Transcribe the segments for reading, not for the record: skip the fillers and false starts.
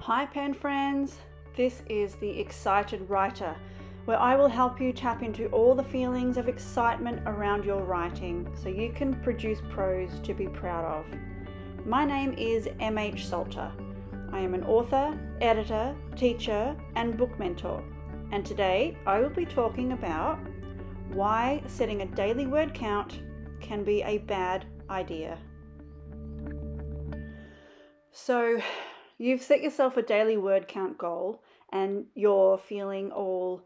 Hi pen friends, this is the Excited Writer, where I will help you tap into all the feelings of excitement around your writing so you can produce prose to be proud of. My name is M.H. Salter. I am an author, editor, teacher and book mentor, and today I will be talking about why setting a daily word count can be a bad idea. So, you've set yourself a daily word count goal and you're feeling all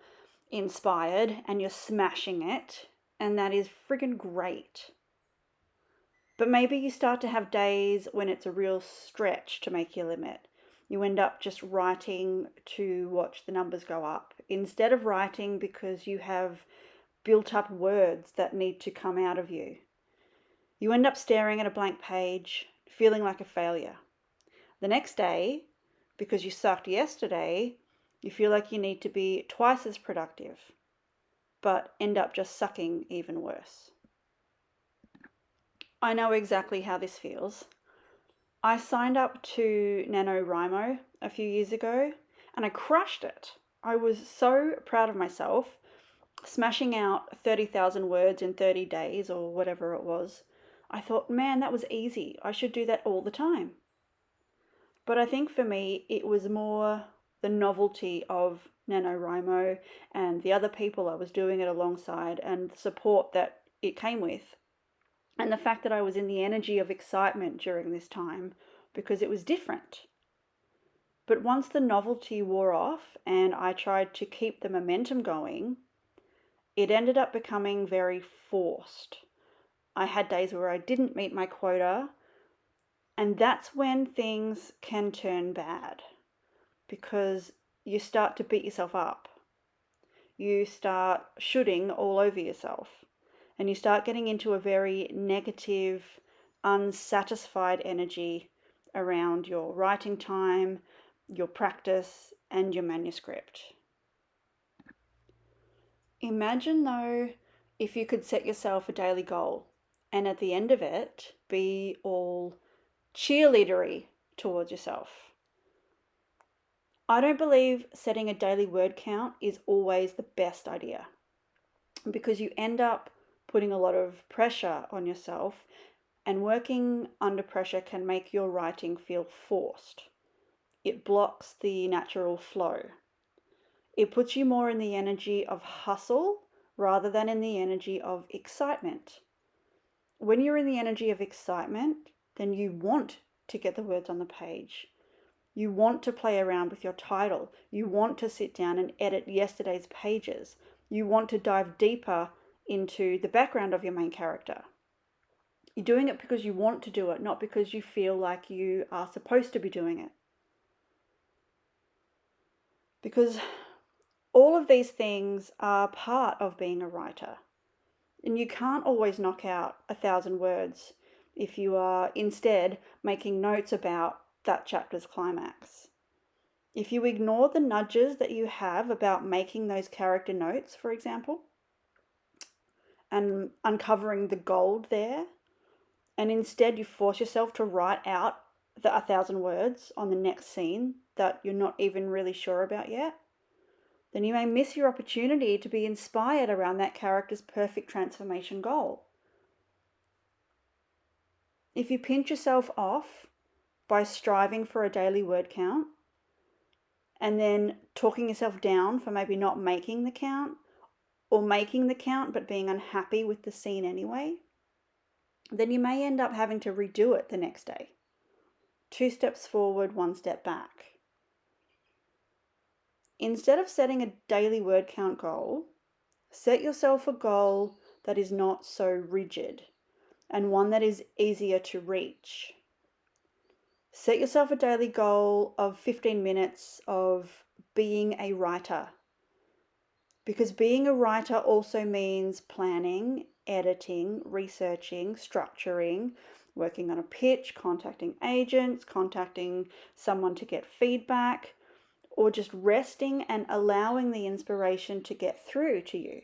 inspired and you're smashing it, and that is friggin' great. But maybe you start to have days when it's a real stretch to make your limit. You end up just writing to watch the numbers go up instead of writing because you have built up words that need to come out of you. You end up staring at a blank page, feeling like a failure. The next day, because you sucked yesterday, you feel like you need to be twice as productive, but end up just sucking even worse. I know exactly how this feels. I signed up to NaNoWriMo a few years ago and I crushed it. I was so proud of myself, smashing out 30,000 words in 30 days or whatever it was. I thought, man, that was easy. I should do that all the time. But I think for me, it was more the novelty of NaNoWriMo and the other people I was doing it alongside and the support that it came with. And the fact that I was in the energy of excitement during this time because it was different. But once the novelty wore off and I tried to keep the momentum going, it ended up becoming very forced. I had days where I didn't meet my quota. And that's when things can turn bad because you start to beat yourself up. You start shooting all over yourself and you start getting into a very negative, unsatisfied energy around your writing time, your practice, and your manuscript. Imagine though if you could set yourself a daily goal and at the end of it be all cheerleadery towards yourself. I don't believe setting a daily word count is always the best idea because you end up putting a lot of pressure on yourself, and working under pressure can make your writing feel forced. It blocks the natural flow. It puts you more in the energy of hustle rather than in the energy of excitement. When you're in the energy of excitement, then you want to get the words on the page. You want to play around with your title. You want to sit down and edit yesterday's pages. You want to dive deeper into the background of your main character. You're doing it because you want to do it, not because you feel like you are supposed to be doing it. Because all of these things are part of being a writer. And you can't always knock out 1,000 words if you are instead making notes about that chapter's climax. If you ignore the nudges that you have about making those character notes, for example, and uncovering the gold there, and instead you force yourself to write out the 1,000 words on the next scene that you're not even really sure about yet, then you may miss your opportunity to be inspired around that character's perfect transformation goal. If you pinch yourself off by striving for a daily word count and then talking yourself down for maybe not making the count or making the count but being unhappy with the scene anyway, then you may end up having to redo it the next day. 2 steps forward, 1 step back. Instead of setting a daily word count goal, set yourself a goal that is not so rigid and one that is easier to reach. Set yourself a daily goal of 15 minutes of being a writer, because being a writer also means planning, editing, researching, structuring, working on a pitch, contacting agents, contacting someone to get feedback, or just resting and allowing the inspiration to get through to you.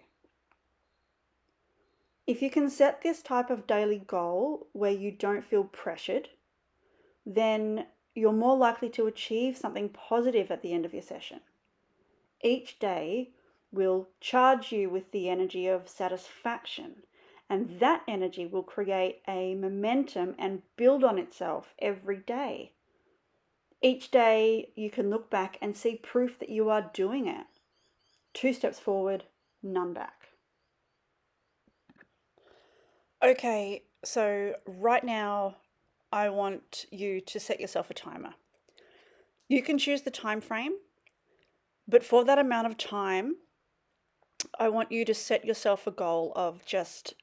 If you can set this type of daily goal where you don't feel pressured, then you're more likely to achieve something positive at the end of your session. Each day will charge you with the energy of satisfaction, and that energy will create a momentum and build on itself every day. Each day you can look back and see proof that you are doing it. 2 steps forward, none back. Okay, so right now I want you to set yourself a timer. You can choose the time frame, but for that amount of time, I want you to set yourself a goal of just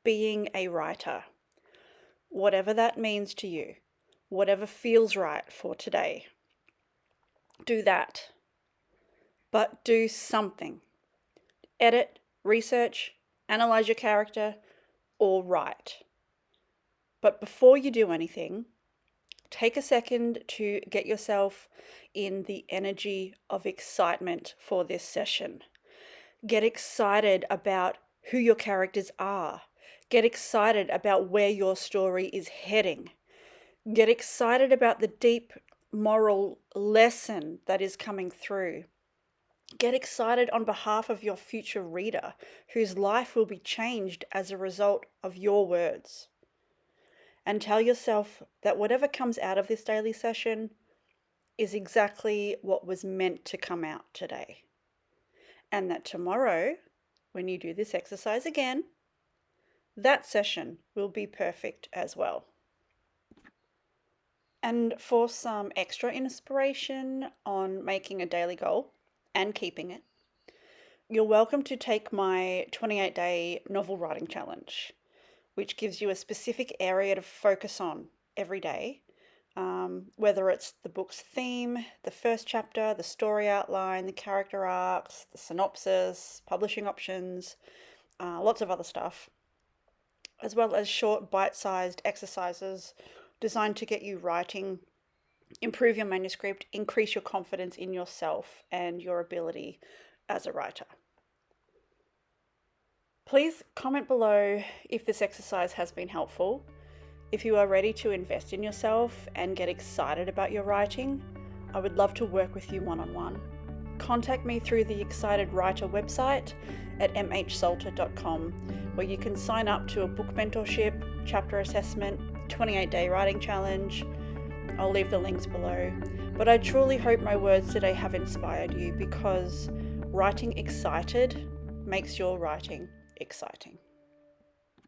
being a writer. Whatever that means to you, whatever feels right for today, do that. But do something. Edit, research, analyze your character, or write. But before you do anything, take a second to get yourself in the energy of excitement for this session. Get excited about who your characters are. Get excited about where your story is heading. Get excited about the deep moral lesson that is coming through. Get excited on behalf of your future reader, whose life will be changed as a result of your words. And tell yourself that whatever comes out of this daily session is exactly what was meant to come out today. And that tomorrow, when you do this exercise again, that session will be perfect as well. And for some extra inspiration on making a daily goal and keeping it, you're welcome to take my 28-day novel writing challenge, which gives you a specific area to focus on every day, whether it's the book's theme, the first chapter, the story outline, the character arcs, the synopsis, publishing options, lots of other stuff, as well as short bite-sized exercises designed to get you writing, improve your manuscript, increase your confidence in yourself and your ability as a writer. Please comment below if this exercise has been helpful. If you are ready to invest in yourself and get excited about your writing, I would love to work with you one-on-one. Contact me through the Excited Writer website at mhsalter.com, where you can sign up to a book mentorship, chapter assessment, 28-day writing challenge. I'll leave the links below. But I truly hope my words today have inspired you, because writing excited makes your writing exciting.